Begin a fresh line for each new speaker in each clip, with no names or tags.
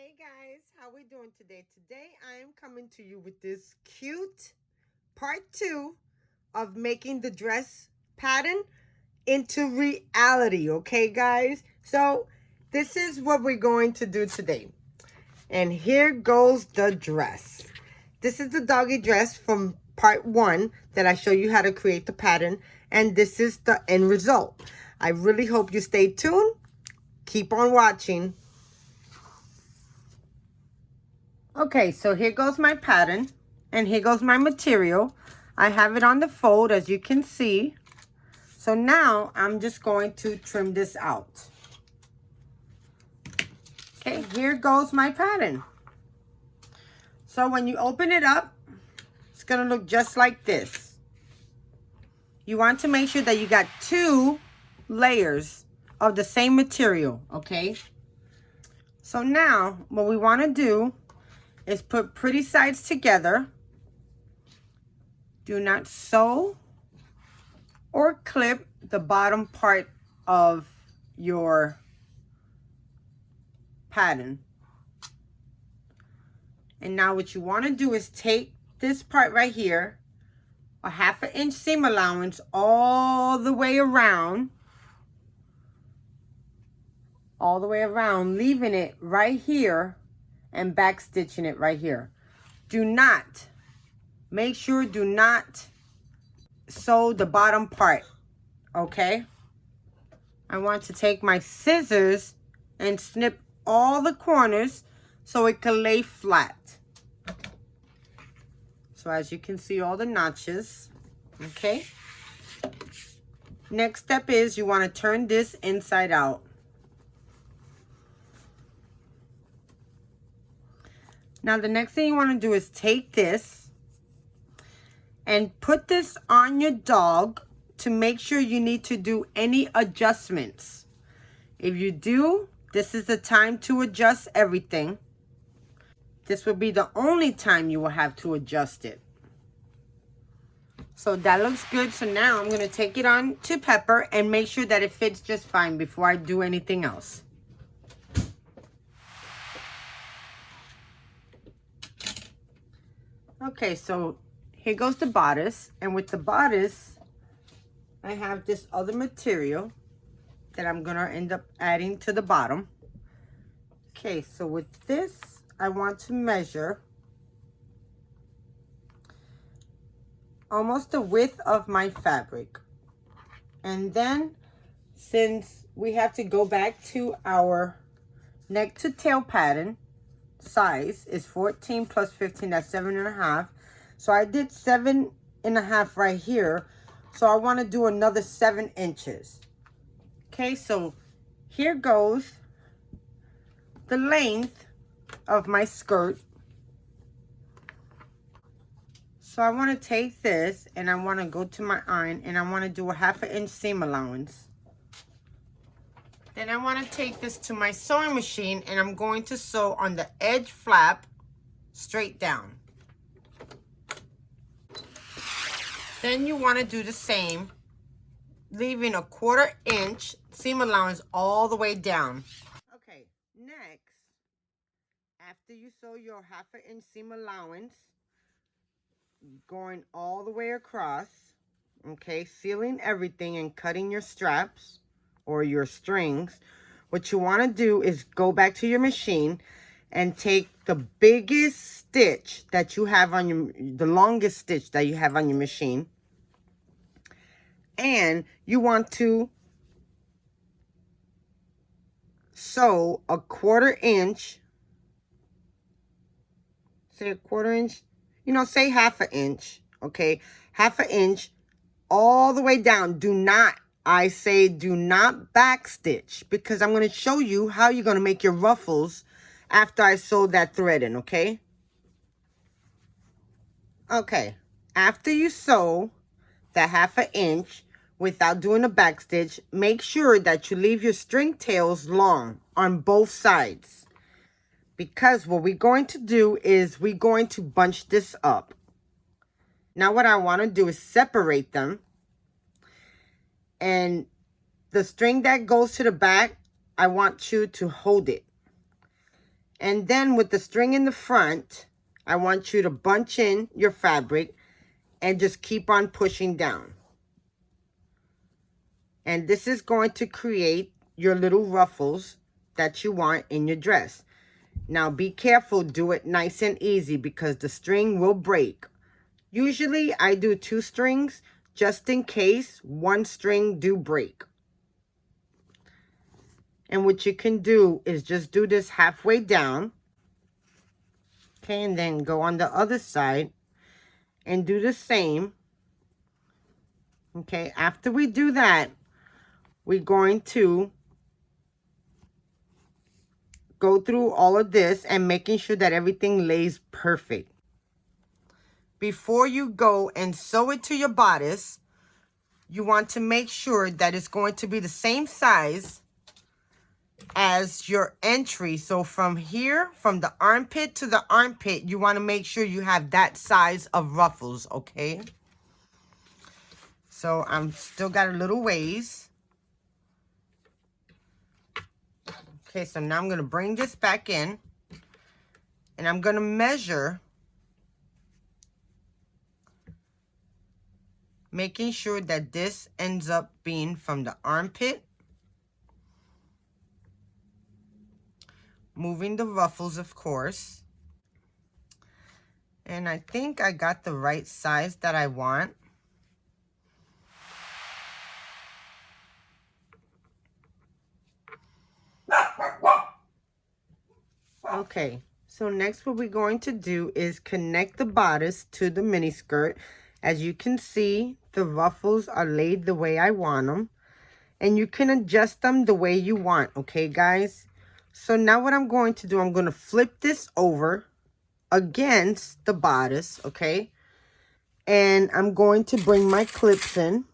Hey guys, how we doing today? Today I am coming to you with this cute part 2 of making the dress pattern into reality, okay guys? So this is what we're going to do today. And here goes the dress. This is the doggy dress from part 1 that I show you how to create the pattern, and this is the end result. I really hope you stay tuned. Keep on watching. Okay, so here goes my pattern, and here goes my material. I have it on the fold, as you can see. So now I'm just going to trim this out. Okay, here goes my pattern. So when you open it up, it's gonna look just like this. You want to make sure that you got 2 layers of the same material, okay? So now what we want to do is put pretty sides together. Do not sew or clip the bottom part of your pattern. And now what you want to do is take this part right here, a 1/2 inch seam allowance, all the way around, leaving it right here and back stitching it right here. Make sure do not sew the bottom part, okay? I want to take my scissors and snip all the corners so it can lay flat. So as you can see, all the notches, okay? Next step is you want to turn this inside out. Now the next thing you want to do is take this and put this on your dog to make sure you need to do any adjustments. If you do, this is the time to adjust everything. This will be the only time you will have to adjust it. So that looks good. So now I'm going to take it on to Pepper and make sure that it fits just fine before I do anything else. Okay, so here goes the bodice, and with the bodice I have this other material that I'm gonna end up adding to the bottom. Okay, so with this I want to measure almost the width of my fabric, and then since we have to go back to our neck to tail pattern, size is 14 plus 15, that's 7.5. So I did 7.5 right here, so I want to do another 7 inches. Okay, so here goes the length of my skirt. So I want to take this and I want to go to my iron and I want to do a 1/2 inch seam allowance. Then I want to take this to my sewing machine and I'm going to sew on the edge flap straight down. Then you want to do the same, leaving a 1/4 inch seam allowance all the way down. Okay, next, after you sew your 1/2 inch seam allowance, going all the way across, okay, sealing everything and cutting your straps or your strings, what you want to do is go back to your machine and take the biggest stitch that you have on the longest stitch that you have on your machine, and you want to sew a 1/4 inch, say a 1/4 inch, say 1/2 inch, okay, 1/2 inch all the way down. I say do not back stitch, because I'm going to show you how you're going to make your ruffles after I sew that thread in, okay? Okay, after you sew that 1/2 inch without doing a back stitch, make sure that you leave your string tails long on both sides, because what we're going to do is we're going to bunch this up. Now what I want to do is separate them, and the string that goes to the back, I want you to hold it. And then with the string in the front, I want you to bunch in your fabric and just keep on pushing down. And this is going to create your little ruffles that you want in your dress. Now be careful, do it nice and easy because the string will break. Usually I do 2 strings just in case one string do break. And what you can do is just do this halfway down. Okay, and then go on the other side and do the same. Okay, after we do that, we're going to go through all of this and making sure that everything lays perfect. Before you go and sew it to your bodice, you want to make sure that it's going to be the same size as your entry. So from here, from the armpit to the armpit, you want to make sure you have that size of ruffles, okay? So I'm still got a little ways. Okay, so now I'm going to bring this back in and I'm going to measure, making sure that this ends up being from the armpit, moving the ruffles, of course. And I think I got the right size that I want. Okay, so next what we're going to do is connect the bodice to the mini skirt. As you can see, the ruffles are laid the way I want them. And you can adjust them the way you want, okay, guys? So now what I'm going to do, I'm going to flip this over against the bodice, okay? And I'm going to bring my clips in.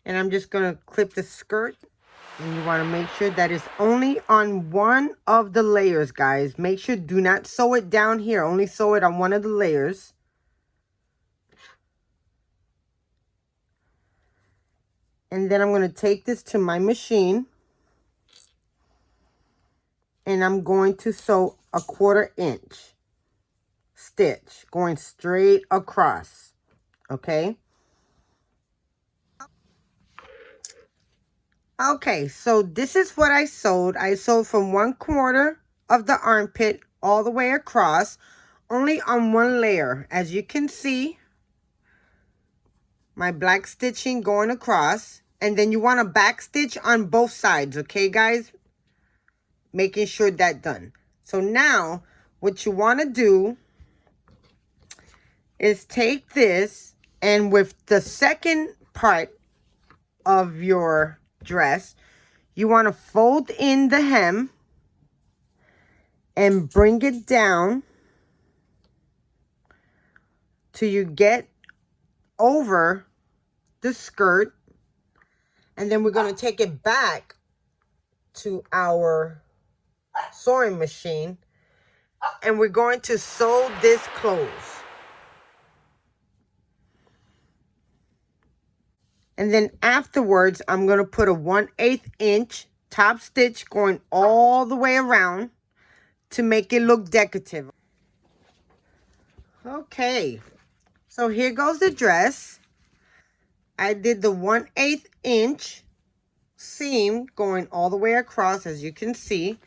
And I'm just going to clip the skirt. And you want to make sure that it's only on one of the layers, guys. Make sure, do not sew it down here. Only sew it on one of the layers. And then I'm going to take this to my machine. And I'm going to sew a 1/4 inch stitch going straight across. Okay. Okay, so this is what I sewed. I sewed from 1/4 of the armpit all the way across, only on one layer. As you can see, my black stitching going across. And then you want to back stitch on both sides, okay, guys? Making sure that's done. So now, what you want to do is take this, and with the second part of your dress, you want to fold in the hem and bring it down till you get over the skirt. And then we're going to take it back to our sewing machine and we're going to sew this close. And then afterwards, I'm going to put a 1/8 inch top stitch going all the way around to make it look decorative. Okay, so here goes the dress. I did the 1/8 inch seam going all the way across, as you can see.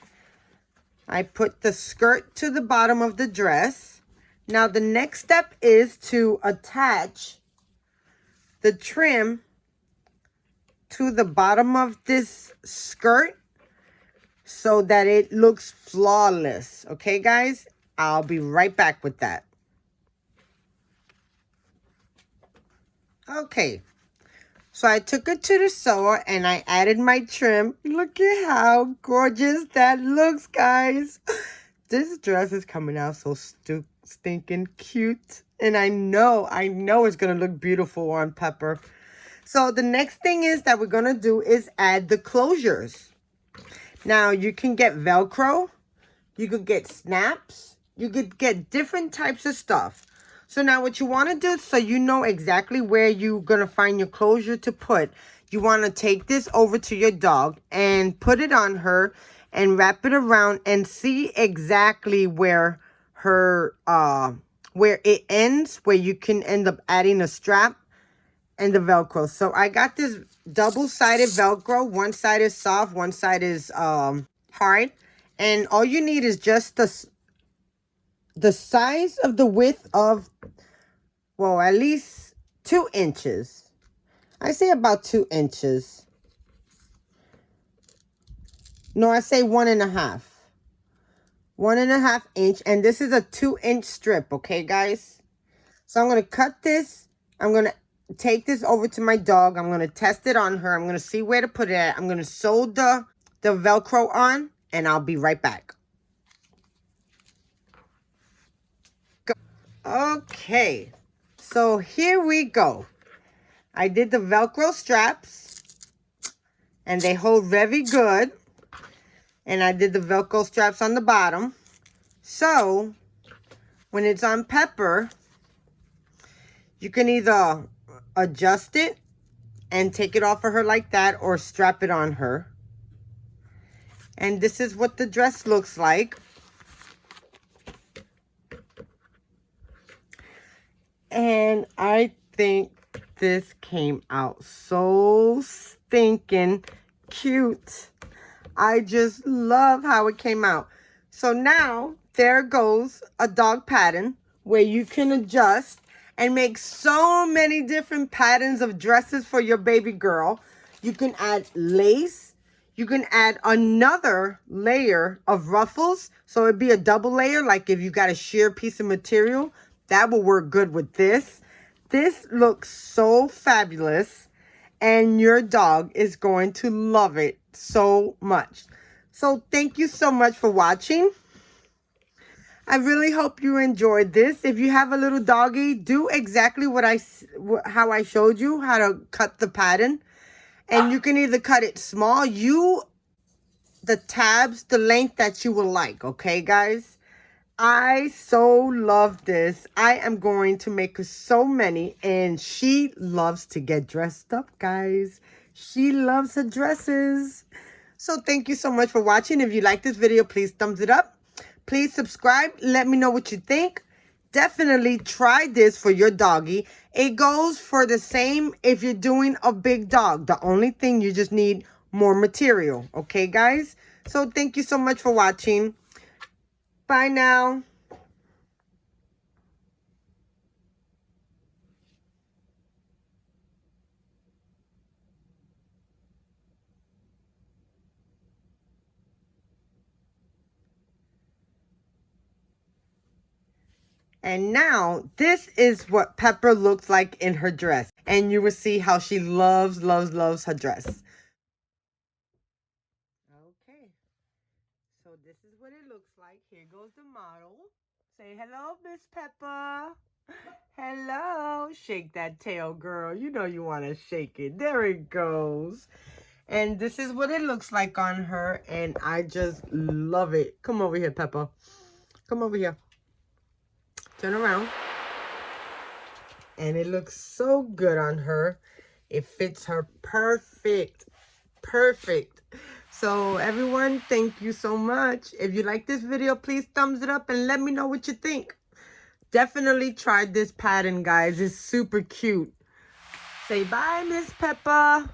I put the skirt to the bottom of the dress. Now the next step is to attach the trim to the bottom of this skirt so that it looks flawless. Okay, guys? I'll be right back with that. Okay. So I took it to the sewer and I added my trim. Look at how gorgeous that looks, guys. This dress is coming out so stinking cute. And I know it's going to look beautiful on Pepper. So the next thing is that we're going to do is add the closures. Now you can get Velcro. You could get snaps. You could get different types of stuff. So now what you want to do, so you know exactly where you're going to find your closure to put, you want to take this over to your dog and put it on her and wrap it around and see exactly where her, where it ends, where you can end up adding a strap and the Velcro. So I got this double-sided Velcro. One side is soft, one side is hard. And all you need is just the size of the width of, well, at least 2 inches. I say about 2 inches. No, I say 1.5. 1.5 inch. And this is a 2-inch strip, okay, guys? So I'm going to cut this. I'm going to take this over to my dog. I'm going to test it on her. I'm going to see where to put it at. I'm going to sew the Velcro on, and I'll be right back. Okay, so here we go. I did the Velcro straps, and they hold very good. And I did the Velcro straps on the bottom. So, when it's on Pepper, you can either adjust it and take it off of her like that, or strap it on her. And this is what the dress looks like. And I think this came out so stinking cute. I just love how it came out. So now there goes a dog pattern where you can adjust and make so many different patterns of dresses for your baby girl. You can add lace. You can add another layer of ruffles. So it'd be a double layer, like if you got a sheer piece of material. That will work good with this. This looks so fabulous. And your dog is going to love it so much. So thank you so much for watching. I really hope you enjoyed this. If you have a little doggy, do exactly how I showed you how to cut the pattern. And you can either cut it small, the tabs, the length that you will like. Okay, guys? I so love this. I am going to make her so many. And she loves to get dressed up, guys. She loves her dresses. So thank you so much for watching. If you like this video, please thumbs it up. Please subscribe. Let me know what you think. Definitely try this for your doggy. It goes for the same if you're doing a big dog. The only thing, you just need more material. Okay, guys? So thank you so much for watching. Bye now. And now, this is what Pepper looks like in her dress. And you will see how she loves, loves, loves her dress. Okay. So this is what it looks like. Here goes the model. Say hello, Miss Pepper. Hello. Shake that tail, girl. You know you want to shake it. There it goes. And this is what it looks like on her. And I just love it. Come over here, Pepper. Come over here. Turn around. And it looks so good on her. It fits her perfect. Perfect. So everyone, thank you so much. If you like this video, please thumbs it up and let me know what you think. Definitely try this pattern, guys. It's super cute. Say bye, Miss Peppa.